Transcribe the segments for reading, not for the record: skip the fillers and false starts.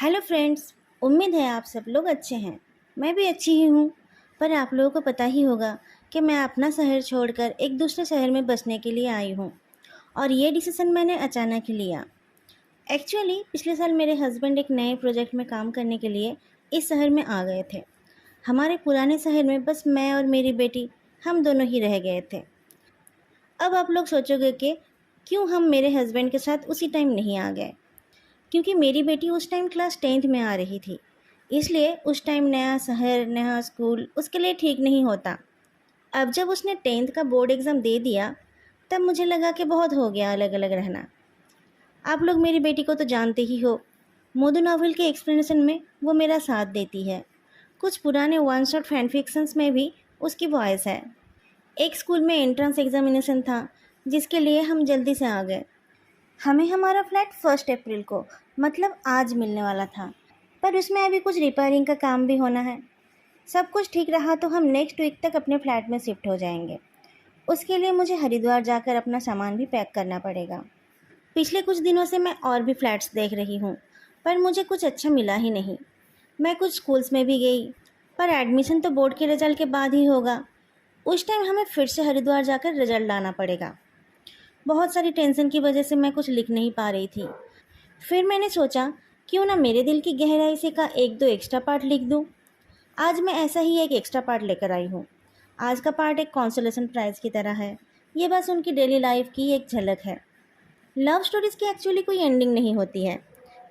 Hello friends. उम्मीद है आप सब लोग अच्छे हैं। मैं भी अच्छी ही हूँ। पर आप लोगों को पता ही होगा कि मैं अपना शहर छोड़कर एक दूसरे शहर में बसने के लिए आई हूँ और ये डिसीज़न मैंने अचानक ही लिया। एक्चुअली पिछले साल मेरे हस्बैंड एक नए प्रोजेक्ट में काम करने के लिए इस शहर में आ गए थे। हमारे पुराने शहर में बस मैं और मेरी बेटी हम दोनों ही रह गए थे। अब आप लोग सोचोगे कि क्यों हम मेरे हस्बैंड के साथ उसी टाइम नहीं आ गए, क्योंकि मेरी बेटी उस टाइम क्लास 10th में आ रही थी। इसलिए उस टाइम नया शहर नया स्कूल उसके लिए ठीक नहीं होता। अब जब उसने 10th का बोर्ड एग्ज़ाम दे दिया तब मुझे लगा कि बहुत हो गया अलग अलग रहना। आप लोग मेरी बेटी को तो जानते ही हो। मोदू नॉवल के एक्सप्लेनेशन में वो मेरा साथ देती है। कुछ पुराने वन शॉट फैन फिक्शंस में भी उसकी वॉइस है। एक स्कूल में एंट्रेंस एग्जामिनेशन था जिसके लिए हम जल्दी से आ गए। हमें हमारा फ्लैट 1 अप्रैल को मतलब आज मिलने वाला था, पर उसमें अभी कुछ रिपेयरिंग का काम भी होना है। सब कुछ ठीक रहा तो हम नेक्स्ट वीक तक अपने फ्लैट में शिफ्ट हो जाएंगे। उसके लिए मुझे हरिद्वार जाकर अपना सामान भी पैक करना पड़ेगा। पिछले कुछ दिनों से मैं और भी फ्लैट्स देख रही हूँ, पर मुझे कुछ अच्छा मिला ही नहीं। मैं कुछ स्कूल्स में भी गई, पर एडमिशन तो बोर्ड के रिजल्ट के बाद ही होगा। उस टाइम हमें फिर से हरिद्वार जाकर रिजल्ट लाना पड़ेगा। बहुत सारी टेंशन की वजह से मैं कुछ लिख नहीं पा रही थी। फिर मैंने सोचा क्यों ना मेरे दिल की गहराई से का एक दो एक्स्ट्रा पार्ट लिख दूं। आज मैं ऐसा ही एक एक्स्ट्रा पार्ट लेकर आई हूँ। आज का पार्ट एक कॉन्सोलेशन प्राइज़ की तरह है। ये बस उनकी डेली लाइफ की एक झलक है। लव स्टोरीज़ की एक्चुअली कोई एंडिंग नहीं होती है।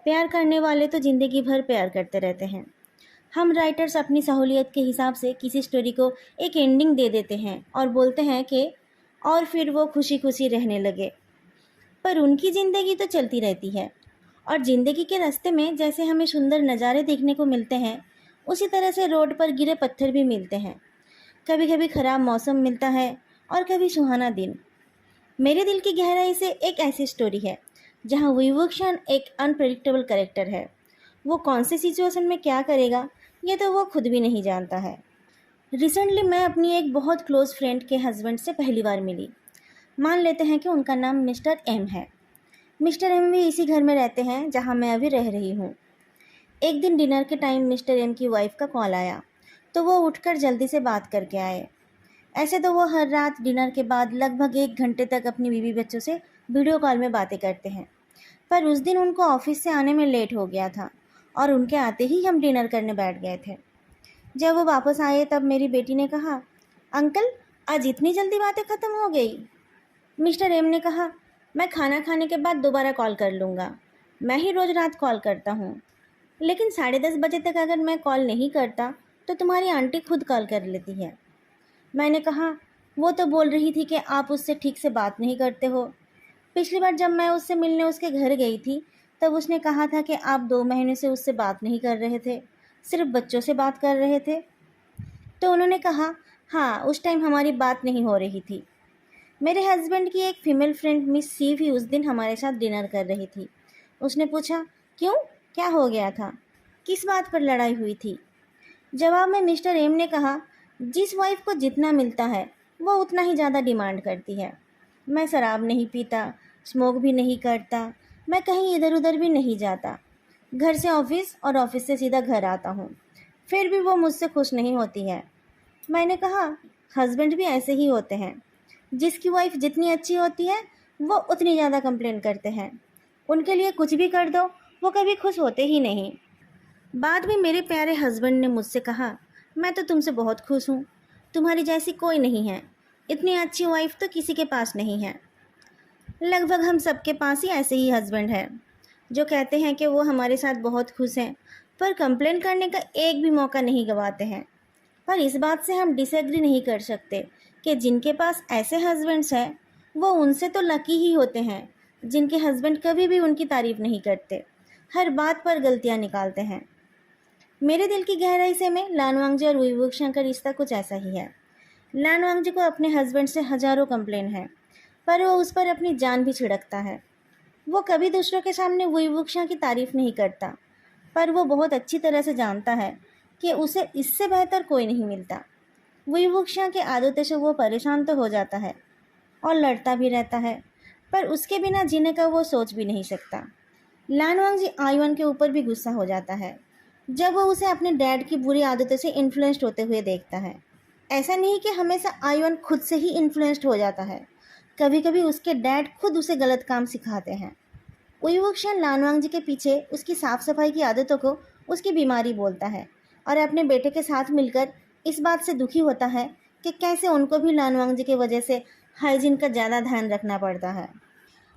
प्यार करने वाले तो ज़िंदगी भर प्यार करते रहते हैं। हम राइटर्स अपनी सहूलियत के हिसाब से किसी स्टोरी को एक एंडिंग दे देते हैं और बोलते हैं कि और फिर वो खुशी खुशी रहने लगे। पर उनकी ज़िंदगी तो चलती रहती है और ज़िंदगी के रास्ते में जैसे हमें सुंदर नज़ारे देखने को मिलते हैं, उसी तरह से रोड पर गिरे पत्थर भी मिलते हैं। कभी कभी ख़राब मौसम मिलता है और कभी सुहाना दिन। मेरे दिल की गहराई से एक ऐसी स्टोरी है जहाँ विभूषण एक अनप्रेडिक्टेबल कैरेक्टर है। वो कौन सी सिचुएशन में क्या करेगा ये तो वो खुद भी नहीं जानता है। रिसेंटली मैं अपनी एक बहुत क्लोज़ फ्रेंड के हस्बैंड से पहली बार मिली। मान लेते हैं कि उनका नाम मिस्टर एम है। मिस्टर एम भी इसी घर में रहते हैं जहां मैं अभी रह रही हूँ। एक दिन डिनर के टाइम मिस्टर एम की वाइफ का कॉल आया तो वो उठकर जल्दी से बात करके आए। ऐसे तो वो हर रात डिनर के बाद लगभग 1 घंटे तक अपनी बीवी बच्चों से वीडियो कॉल में बातें करते हैं, पर उस दिन उनको ऑफिस से आने में लेट हो गया था और उनके आते ही हम डिनर करने बैठ गए थे। जब वो वापस आए तब मेरी बेटी ने कहा, अंकल आज इतनी जल्दी बातें ख़त्म हो गई। मिस्टर एम ने कहा, मैं खाना खाने के बाद दोबारा कॉल कर लूँगा। मैं ही रोज़ रात कॉल करता हूँ, लेकिन 10:30 बजे तक अगर मैं कॉल नहीं करता तो तुम्हारी आंटी खुद कॉल कर लेती है। मैंने कहा, वो तो बोल रही थी कि आप उससे ठीक से बात नहीं करते हो। पिछली बार जब मैं उससे मिलने उसके घर गई थी तब उसने कहा था कि आप 2 महीने से उससे बात नहीं कर रहे थे, सिर्फ बच्चों से बात कर रहे थे। तो उन्होंने कहा, हाँ उस टाइम हमारी बात नहीं हो रही थी। मेरे हस्बैंड की एक फ़ीमेल फ्रेंड मिस सी भी उस दिन हमारे साथ डिनर कर रही थी। उसने पूछा, क्यों, क्या हो गया था, किस बात पर लड़ाई हुई थी। जवाब में मिस्टर एम ने कहा, जिस वाइफ को जितना मिलता है वो उतना ही ज़्यादा डिमांड करती है। मैं शराब नहीं पीता, स्मोक भी नहीं करता, मैं कहीं इधर उधर भी नहीं जाता, घर से ऑफिस और ऑफिस से सीधा घर आता हूँ, फिर भी वो मुझसे खुश नहीं होती है। मैंने कहा, हस्बैंड भी ऐसे ही होते हैं। जिसकी वाइफ जितनी अच्छी होती है वो उतनी ज़्यादा कंप्लेन करते हैं। उनके लिए कुछ भी कर दो वो कभी खुश होते ही नहीं। बाद में मेरे प्यारे हस्बैंड ने मुझसे कहा, मैं तो तुमसे बहुत खुश हूँ, तुम्हारी जैसी कोई नहीं है, इतनी अच्छी वाइफ तो किसी के पास नहीं है। लगभग हम सबके पास ही ऐसे ही हस्बैंड है जो कहते हैं कि वो हमारे साथ बहुत खुश हैं, पर कंप्लेन करने का एक भी मौका नहीं गंवाते हैं। पर इस बात से हम डिसएग्री नहीं कर सकते कि जिनके पास ऐसे हस्बैंड्स हैं वो उनसे तो लकी ही होते हैं जिनके हस्बैंड कभी भी उनकी तारीफ़ नहीं करते, हर बात पर गलतियां निकालते हैं। मेरे दिल की गहराई से में लानवांगजी और विभूषण का रिश्ता कुछ ऐसा ही है। लानवांगजी को अपने हस्बैंड से हजारों कंप्लेन है, पर वो उस पर अपनी जान भी छिड़कता है। वो कभी दूसरों के सामने विभूषण की तारीफ़ नहीं करता, पर वो बहुत अच्छी तरह से जानता है कि उसे इससे बेहतर कोई नहीं मिलता। विभूषण की आदतों से वो परेशान तो हो जाता है और लड़ता भी रहता है, पर उसके बिना जीने का वो सोच भी नहीं सकता। लानवांग जी आयुन के ऊपर भी गुस्सा हो जाता है जब वो उसे अपने डैड की बुरी आदतों से इन्फ्लुएंस्ड होते हुए देखता है। ऐसा नहीं कि हमेशा आयुन खुद से ही इन्फ्लुएंस्ड हो जाता है, कभी कभी उसके डैड खुद उसे गलत काम सिखाते हैं। उइवुक्शन लानवांग जी के पीछे उसकी साफ सफाई की आदतों को उसकी बीमारी बोलता है और अपने बेटे के साथ मिलकर इस बात से दुखी होता है कि कैसे उनको भी लानवांग जी की वजह से हाइजीन का ज़्यादा ध्यान रखना पड़ता है।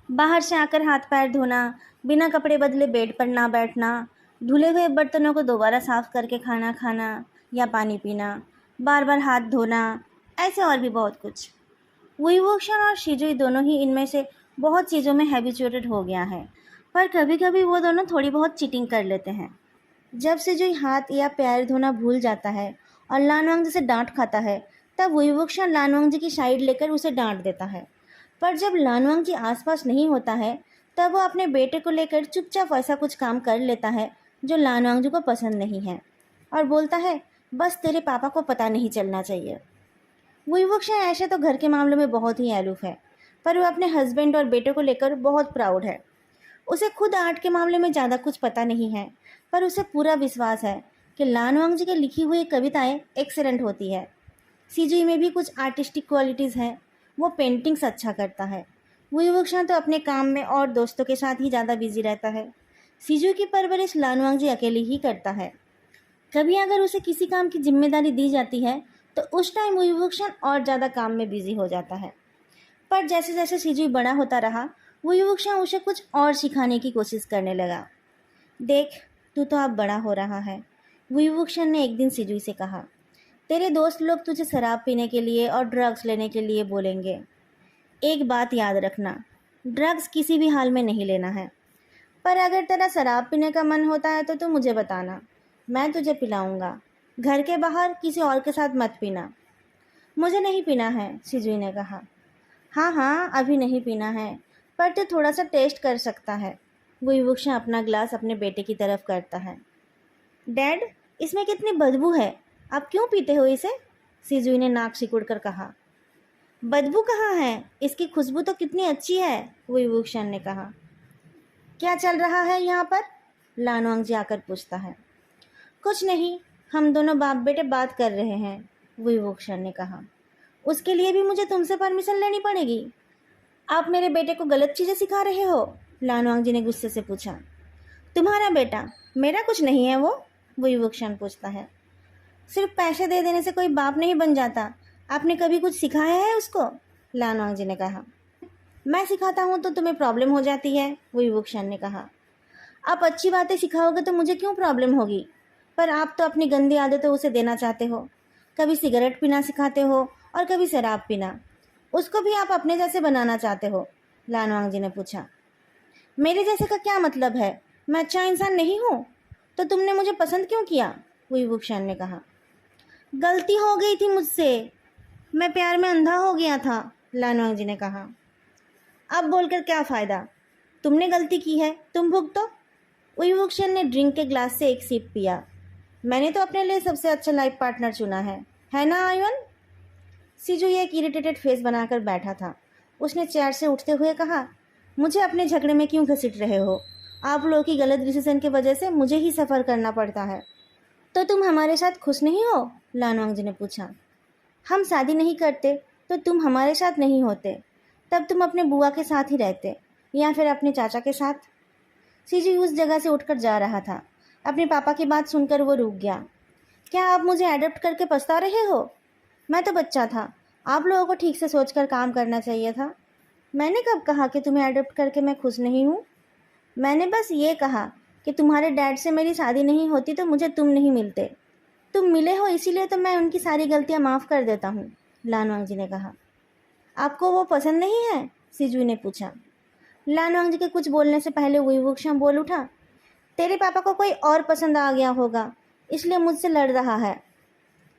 बाहर से आकर हाथ पैर धोना, बिना कपड़े बदले बेड पर ना बैठना, धुले हुए बर्तनों को दोबारा साफ करके खाना खाना या पानी पीना, बार बार हाथ धोना, ऐसे और भी बहुत कुछ। वुइवुक्शन और शिजुई दोनों ही इनमें से बहुत चीज़ों में हैबिचुएटेड हो गया है, पर कभी कभी वो दोनों थोड़ी बहुत चीटिंग कर लेते हैं। जब शिजुई हाथ या पैर धोना भूल जाता है और लानवांग जी से डांट खाता है, तब वुइवुक्शन लानवांग जी की साइड लेकर उसे डांट देता है। पर जब लानवांग जी आसपास नहीं होता है, तब वो अपने बेटे को लेकर चुपचाप ऐसा कुछ काम कर लेता है जो लानवांग जी को पसंद नहीं है और बोलता है, बस तेरे पापा को पता नहीं चलना चाहिए। वुइवुक्शन ऐसे तो घर के मामलों में बहुत ही एलूफ है, पर वो अपने हस्बैंड और बेटे को लेकर बहुत प्राउड है। उसे खुद आर्ट के मामले में ज़्यादा कुछ पता नहीं है, पर उसे पूरा विश्वास है कि लानवांग जी की लिखी हुई कविताएं एक्सेलेंट होती है। सीजुई में भी कुछ आर्टिस्टिक क्वालिटीज़ हैं, वो पेंटिंग्स अच्छा करता है। वुइवुक्शन तो अपने काम में और दोस्तों के साथ ही ज़्यादा बिजी रहता है। सीजुई की परवरिश लानवांग जी अकेले ही करता है। कभी अगर उसे किसी काम की जिम्मेदारी दी जाती है तो उस टाइम वुइवुक्शन और ज़्यादा काम में बिजी हो जाता है। पर जैसे जैसे सीजुई बड़ा होता रहा, वुइवुक्शन उसे कुछ और सिखाने की कोशिश करने लगा। देख, तू तो अब बड़ा हो रहा है, वुइवुक्शन ने एक दिन सीजुई से कहा। तेरे दोस्त लोग तुझे शराब पीने के लिए और ड्रग्स लेने के लिए बोलेंगे। एक बात याद रखना, ड्रग्स किसी भी हाल में नहीं लेना है। पर अगर तेरा शराब पीने का मन होता है तो तू मुझे बताना, मैं तुझे पिलाऊंगा। घर के बाहर किसी और के साथ मत पीना। मुझे नहीं पीना है, सिजुई ने कहा। हाँ हाँ, अभी नहीं पीना है, पर तू थोड़ा सा टेस्ट कर सकता है। वुइवुक्शन अपना ग्लास अपने बेटे की तरफ करता है। डैड, इसमें कितनी बदबू है, आप क्यों पीते हो इसे? सिजुई ने नाक सिकुड़ कर कहा। बदबू कहाँ है, इसकी खुशबू तो कितनी अच्छी है, वुइवुक्शन ने कहा। क्या चल रहा है यहाँ पर? लानवांग जी आकर पूछता है। कुछ नहीं, हम दोनों बाप बेटे बात कर रहे हैं, वुइवुक्शन ने कहा। उसके लिए भी मुझे तुमसे परमिशन लेनी पड़ेगी? आप मेरे बेटे को गलत चीज़ें सिखा रहे हो, लानवांग जी ने गुस्से से पूछा। तुम्हारा बेटा, मेरा कुछ नहीं है वो, वुइवुक्शन पूछता है। सिर्फ पैसे दे देने से कोई बाप नहीं बन जाता, आपने कभी कुछ सिखाया है उसको? लानवांग जी ने कहा। मैं सिखाता हूँ तो तुम्हें प्रॉब्लम हो जाती है, वुइवुक्शन ने कहा। आप अच्छी बातें सिखाओगे तो मुझे क्यों प्रॉब्लम होगी, पर आप तो अपनी गंदी आदतें उसे देना चाहते हो। कभी सिगरेट पीना सिखाते हो और कभी शराब पीना, उसको भी आप अपने जैसे बनाना चाहते हो, लानवांग जी ने पूछा। मेरे जैसे का क्या मतलब है, मैं अच्छा इंसान नहीं हूँ? तो तुमने मुझे पसंद क्यों किया, वुइवुक्शन ने कहा। गलती हो गई थी मुझसे, मैं प्यार में अंधा हो गया था, लानवांग जी ने कहा। अब बोलकर क्या फ़ायदा, तुमने गलती की है, तुम भुगतो। वुइवुक्शन ने ड्रिंक के ग्लास से एक सिप पिया। मैंने तो अपने लिए सबसे अच्छा लाइफ पार्टनर चुना है ना आयुन? सीजू एक इरिटेटेड फेस बनाकर बैठा था। उसने चेयर से उठते हुए कहा, मुझे अपने झगड़े में क्यों घसीट रहे हो? आप लोगों की गलत डिसीजन की वजह से मुझे ही सफ़र करना पड़ता है। तो तुम हमारे साथ खुश नहीं हो, लानवांग जी ने पूछा। हम शादी नहीं करते तो तुम हमारे साथ नहीं होते, तब तुम अपने बुआ के साथ ही रहते या फिर अपने चाचा के साथ। सीजी उस जगह से उठकर जा रहा था। अपने पापा की बात सुनकर वो रुक गया। क्या आप मुझे अडॉप्ट करके पछता रहे हो? मैं तो बच्चा था, आप लोगों को ठीक से सोचकर काम करना चाहिए था। मैंने कब कहा कि तुम्हें अडॉप्ट करके मैं खुश नहीं हूँ? मैंने बस ये कहा कि तुम्हारे डैड से मेरी शादी नहीं होती तो मुझे तुम नहीं मिलते। तुम मिले हो इसीलिए तो मैं उनकी सारी गलतियाँ माफ़ कर देता हूँ, लानवांग जी ने कहा। आपको वो पसंद नहीं है? सिजू ने पूछा। लानवांग जी के कुछ बोलने से पहले वुइवुक्शन बोल उठा। तेरे पापा को कोई और पसंद आ गया होगा, इसलिए मुझसे लड़ रहा है।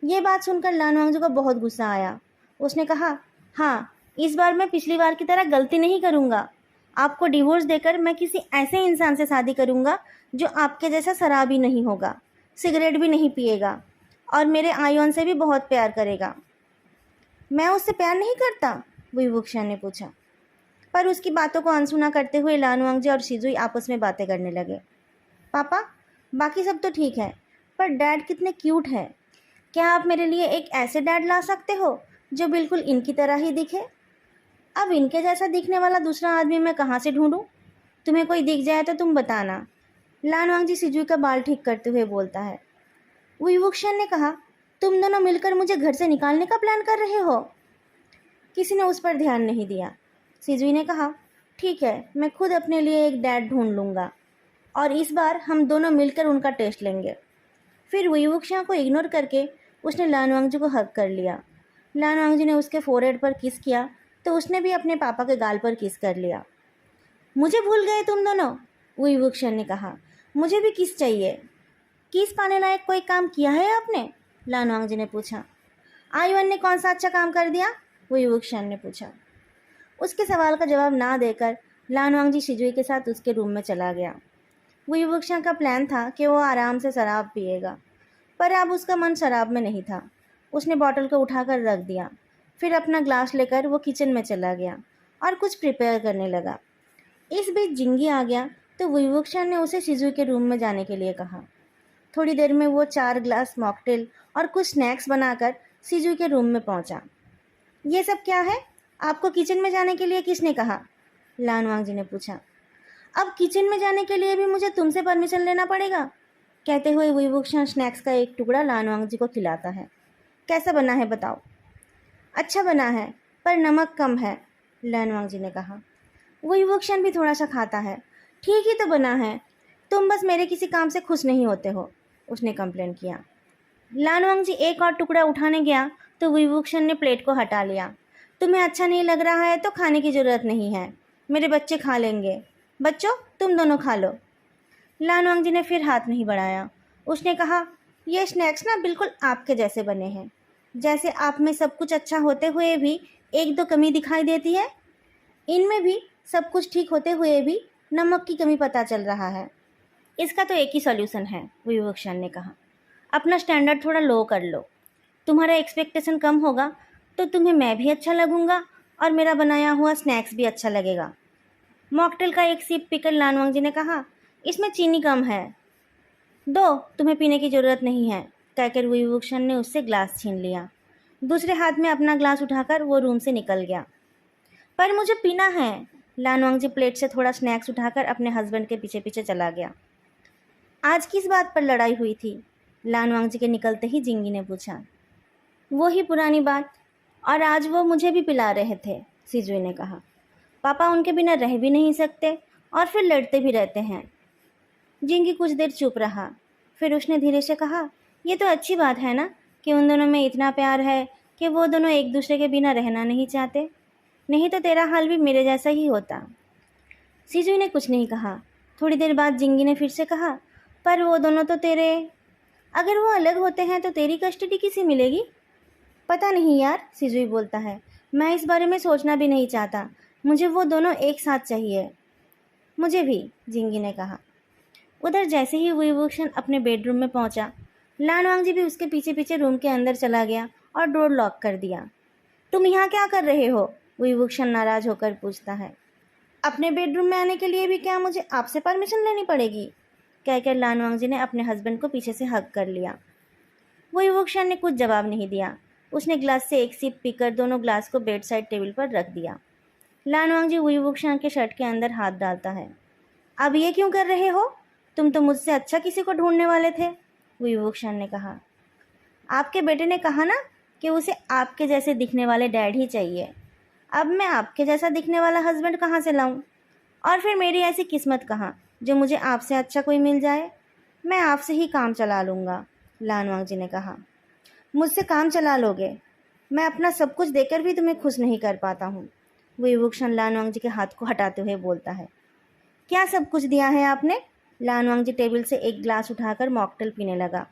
ये बात सुनकर लानवांग जी को बहुत गुस्सा आया। उसने कहा, हाँ, इस बार मैं पिछली बार की तरह गलती नहीं करूँगा। आपको डिवोर्स देकर मैं किसी ऐसे इंसान से शादी करूँगा जो आपके जैसा शराबी नहीं होगा, सिगरेट भी नहीं पिएगा और मेरे आयुन से भी बहुत प्यार करेगा। मैं उससे प्यार नहीं करता, विभूषण ने पूछा। पर उसकी बातों को अनसुना करते हुए लानुआंगजी और शिजुई आपस में बातें करने लगे। पापा, बाकी सब तो ठीक है, पर डैड कितने क्यूट है। क्या आप मेरे लिए एक ऐसे डैड ला सकते हो जो बिल्कुल इनकी तरह ही दिखे? अब इनके जैसा दिखने वाला दूसरा आदमी मैं कहाँ से ढूंढूं? तुम्हें कोई दिख जाए तो तुम बताना। लानुआंगजी शिजुई का बाल ठीक करते हुए बोलता है। वुईवुक्शन ने कहा, तुम दोनों मिलकर मुझे घर से निकालने का प्लान कर रहे हो? किसी ने उस पर ध्यान नहीं दिया। शिजुई ने कहा, ठीक है, मैं खुद अपने लिए एक डैड ढूंढ लूँगा और इस बार हम दोनों मिलकर उनका टेस्ट लेंगे। फिर वुईवुक्शन को इग्नोर करके उसने लानुआंगजी को हग कर लिया। लानुआंगजी ने उसके फोरहेड पर किस किया तो उसने भी अपने पापा के गाल पर किस कर लिया। मुझे भूल गए तुम दोनों, वुईवुक्शन ने कहा। मुझे भी किस चाहिए। किस पाने लायक कोई काम किया है आपने? लानुआंगजी ने पूछा। आयुन ने कौन सा अच्छा काम कर दिया? वुईवुक्शन ने पूछा। उसके सवाल का जवाब ना देकर लानुआंगजी शिजुई के साथ उसके रूम में चला गया। वुईवुक्शन का प्लान था कि वो आराम से शराब पिएगा, पर अब उसका मन शराब में नहीं था। उसने बॉटल को उठाकर रख दिया, फिर अपना ग्लास लेकर वो किचन में चला गया और कुछ प्रिपेयर करने लगा। इस बीच जिंगी आ गया तो वुईवुक्शन ने उसे शिजुई के रूम में जाने के लिए कहा। थोड़ी देर में वो 4 ग्लास मॉकटेल और कुछ स्नैक्स बनाकर शिजुई के रूम में पहुंचा। ये सब क्या है? आपको किचन में जाने के लिए किसने कहा? लानुआंगजी ने पूछा। अब किचन में जाने के लिए भी मुझे तुमसे परमिशन लेना पड़ेगा, कहते हुए वुईवुक्शन स्नैक्स का एक टुकड़ा लानुआंगजी को खिलाता है। कैसा बना है बताओ? अच्छा बना है, पर नमक कम है, लानुआंगजी ने कहा। वुईवुक्शन भी थोड़ा सा खाता है। ठीक ही तो बना है, तुम बस मेरे किसी काम से खुश नहीं होते हो, उसने कंप्लेन किया। लानुआंगजी एक और टुकड़ा उठाने गया तो वुईवुक्शन ने प्लेट को हटा लिया। तुम्हें अच्छा नहीं लग रहा है तो खाने की ज़रूरत नहीं है, मेरे बच्चे खा लेंगे। बच्चों, तुम दोनों खा लो। लानुआंगजी ने फिर हाथ नहीं बढ़ाया। उसने कहा, ये स्नैक्स ना बिल्कुल आपके जैसे बने हैं। जैसे आप में सब कुछ अच्छा होते हुए भी एक दो कमी दिखाई देती है, इनमें भी सब कुछ ठीक होते हुए भी नमक की कमी पता चल रहा है। इसका तो एक ही सॉल्यूशन है, वुईवुक्शन ने कहा। अपना स्टैंडर्ड थोड़ा लो कर लो। तुम्हारा एक्सपेक्टेशन कम होगा तो तुम्हें मैं भी अच्छा लगूंगा और मेरा बनाया हुआ स्नैक्स भी अच्छा लगेगा। मॉकटेल का एक सिप पीकर लानुआंगजी ने कहा, इसमें चीनी कम है, दो, तुम्हें पीने की ज़रूरत नहीं है, कहकर वुईवुक्शन ने उससे ग्लास छीन लिया। दूसरे हाथ में अपना ग्लास उठाकर वो रूम से निकल गया। पर मुझे पीना है। लानुआंगजी प्लेट से थोड़ा स्नैक्स उठाकर अपने हस्बैंड के पीछे पीछे चला गया। आज किस बात पर लड़ाई हुई थी? लानुआंगजी के निकलते ही जिंगी ने पूछा। वो ही पुरानी बात, और आज वो मुझे भी पिला रहे थे, शिजुई ने कहा। पापा उनके बिना रह भी नहीं सकते और फिर लड़ते भी रहते हैं। जिंगी कुछ देर चुप रहा, फिर उसने धीरे से कहा, ये तो अच्छी बात है ना कि उन दोनों में इतना प्यार है कि वो दोनों एक दूसरे के बिना रहना नहीं चाहते, नहीं तो तेरा हाल भी मेरे जैसा ही होता। शिजुई ने कुछ नहीं कहा। थोड़ी देर बाद जिंगी ने फिर से कहा, पर वो दोनों तो तेरे, अगर वो अलग होते हैं तो तेरी कस्टडी किसे मिलेगी? पता नहीं यार, शिजुई बोलता है। मैं इस बारे में सोचना भी नहीं चाहता, मुझे वो दोनों एक साथ चाहिए। मुझे भी, जिंगी ने कहा। उधर जैसे ही वुईवुक्शन अपने बेडरूम में पहुंचा, लानुआंगजी भी उसके पीछे पीछे रूम के अंदर चला गया और डोर लॉक कर दिया। तुम यहाँ क्या कर रहे हो? वुईवुक्शन नाराज होकर पूछता है। अपने बेडरूम में आने के लिए भी क्या मुझे आपसे परमिशन लेनी पड़ेगी? कहकर लानुआंगजी ने अपने हस्बैंड को पीछे से हग कर लिया। वुईवुक्शन ने कुछ जवाब नहीं दिया। उसने ग्लास से एक सिप पीकर दोनों ग्लास को बेड साइड टेबल पर रख दिया। लानुआंगजी वुईवुक्शन के शर्ट के अंदर हाथ डालता है। अब ये क्यों कर रहे हो? तुम तो मुझसे अच्छा किसी को ढूंढने वाले थे, वुईवुक्शन ने कहा। आपके बेटे ने कहा ना कि उसे आपके जैसे दिखने वाले डैड ही चाहिए। अब मैं आपके जैसा दिखने वाला हस्बैंड कहाँ से लाऊं? और फिर मेरी ऐसी किस्मत कहाँ जो मुझे आपसे अच्छा कोई मिल जाए। मैं आपसे ही काम चला लूँगा, लानुआंगजी ने कहा। मुझसे काम चला लोगे? मैं अपना सब कुछ देकर भी तुम्हें खुश नहीं कर पाता हूँ, वुईवुक्शन लानुआंगजी के हाथ को हटाते हुए बोलता है। क्या सब कुछ दिया है आपने? लानुआंगजी टेबल से एक ग्लास उठाकर मॉकटेल पीने लगा।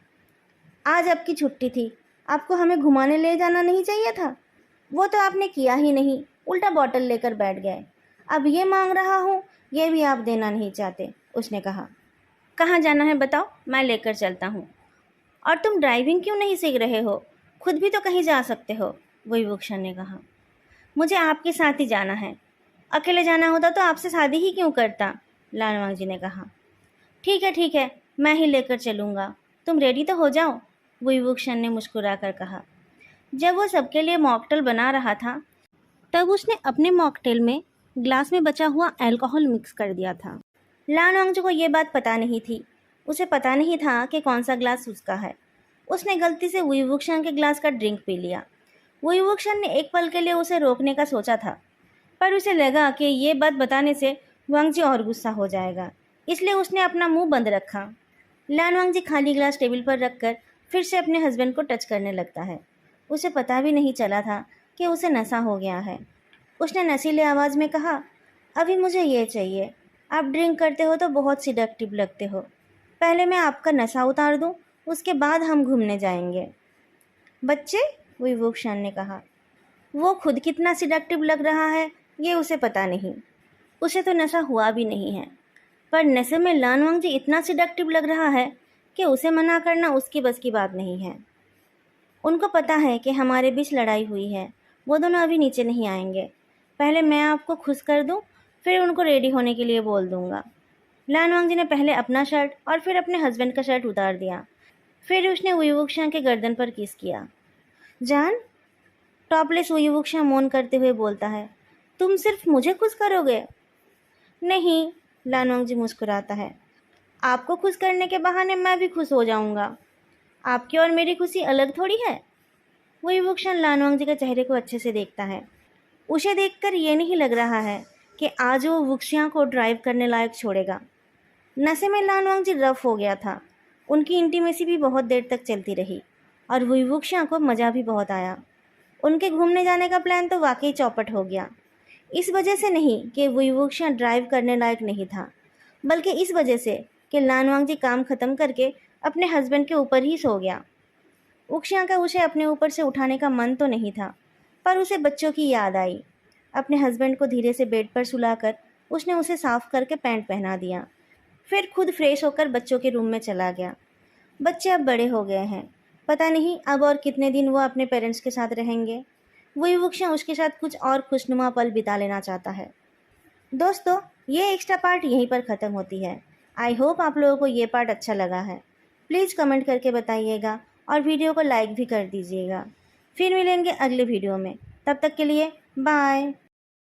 आज आपकी छुट्टी थी, आपको हमें घुमाने ले जाना नहीं चाहिए था? वो तो आपने किया ही नहीं, उल्टा बॉटल लेकर बैठ गए। अब ये मांग रहा हूँ, ये भी आप देना नहीं चाहते, उसने कहा। कहाँ जाना है बताओ, मैं लेकर चलता हूँ। और तुम ड्राइविंग क्यों नहीं सीख रहे हो? खुद भी तो कहीं जा सकते हो, वुईवुक्शन ने कहा। मुझे आपके साथ ही जाना है। अकेले जाना होता तो आपसे शादी ही क्यों करता, लानवांग जी ने कहा। ठीक है, मैं ही लेकर चलूँगा, तुम रेडी तो हो जाओ, वुईवुक्शन ने मुस्कुरा कर कहा। जब वो सबके लिए मॉकटेल बना रहा था तब उसने अपने मॉकटेल में ग्लास में बचा हुआ अल्कोहल मिक्स कर दिया था। लानवांग को ये बात पता नहीं थी। उसे पता नहीं था कि कौन सा ग्लास उसका है। उसने गलती से वुईवुक्शन के ग्लास का ड्रिंक पी लिया। वुईवुक्शन ने एक पल के लिए उसे रोकने का सोचा था, पर उसे लगा कि ये बात बताने से वांगजी और गुस्सा हो जाएगा, इसलिए उसने अपना मुंह बंद रखा। लानवांग खाली ग्लास टेबल पर रखकर फिर से अपने हस्बैंड को टच करने लगता है। उसे पता भी नहीं चला था कि उसे नशा हो गया है। उसने नशीले आवाज़ में कहा, अभी मुझे ये चाहिए, आप ड्रिंक करते हो तो बहुत सिडक्टिव लगते हो। पहले मैं आपका नशा उतार दूं, उसके बाद हम घूमने जाएंगे। बच्चे, विभूषण ने कहा। वो खुद कितना सिडक्टिव लग रहा है ये उसे पता नहीं। उसे तो नशा हुआ भी नहीं है, पर नशे में लानवांग इतना सिडक्टिव लग रहा है कि उसे मना करना उसकी बस की बात नहीं है। उनको पता है कि हमारे बीच लड़ाई हुई है, वो दोनों अभी नीचे नहीं आएंगे। पहले मैं आपको खुश कर दूं, फिर उनको रेडी होने के लिए बोल दूंगा। लानवांग ने पहले अपना शर्ट और फिर अपने हस्बैंड का शर्ट उतार दिया। फिर उसने वुईवुक्शन के गर्दन पर किस किया। जान, टॉपलेस वुईवुक्शन मौन करते हुए बोलता है, तुम सिर्फ मुझे खुश करोगे? नहीं, लानवांग मुस्कुराता है, आपको खुश करने के बहाने मैं भी खुश हो जाऊंगा। आपकी और मेरी खुशी अलग थोड़ी है। वुईवुक्शन लानवांग के चेहरे को अच्छे से देखता है। उसे देखकर ये नहीं लग रहा है कि आज वो वुक्शिया को ड्राइव करने लायक छोड़ेगा। नशे में लानवांग रफ हो गया था। उनकी इंटीमेसी भी बहुत देर तक चलती रही और वुईवुक्शिया को मज़ा भी बहुत आया। उनके घूमने जाने का प्लान तो वाकई चौपट हो गया। इस वजह से नहीं कि वुईवुक्शिया ड्राइव करने लायक नहीं था, बल्कि इस वजह से कि लानवांग काम ख़त्म करके अपने हस्बैंड के ऊपर ही सो गया। वुक्शिया का उसे अपने ऊपर से उठाने का मन तो नहीं था, पर उसे बच्चों की याद आई। अपने हस्बैंड को धीरे से बेड पर सुलाकर उसने उसे साफ करके पैंट पहना दिया। फिर खुद फ्रेश होकर बच्चों के रूम में चला गया। बच्चे अब बड़े हो गए हैं, पता नहीं अब और कितने दिन वो अपने पेरेंट्स के साथ रहेंगे। वुईवुक्शिया उसके साथ कुछ और खुशनुमा पल बिता लेना चाहता है। दोस्तों, ये एक्स्ट्रा पार्ट यहीं पर ख़त्म होती है। आई होप आप लोगों को ये पार्ट अच्छा लगा है। प्लीज़ कमेंट करके बताइएगा और वीडियो को लाइक भी कर दीजिएगा। फिर मिलेंगे अगले वीडियो में, तब तक के लिए बाय।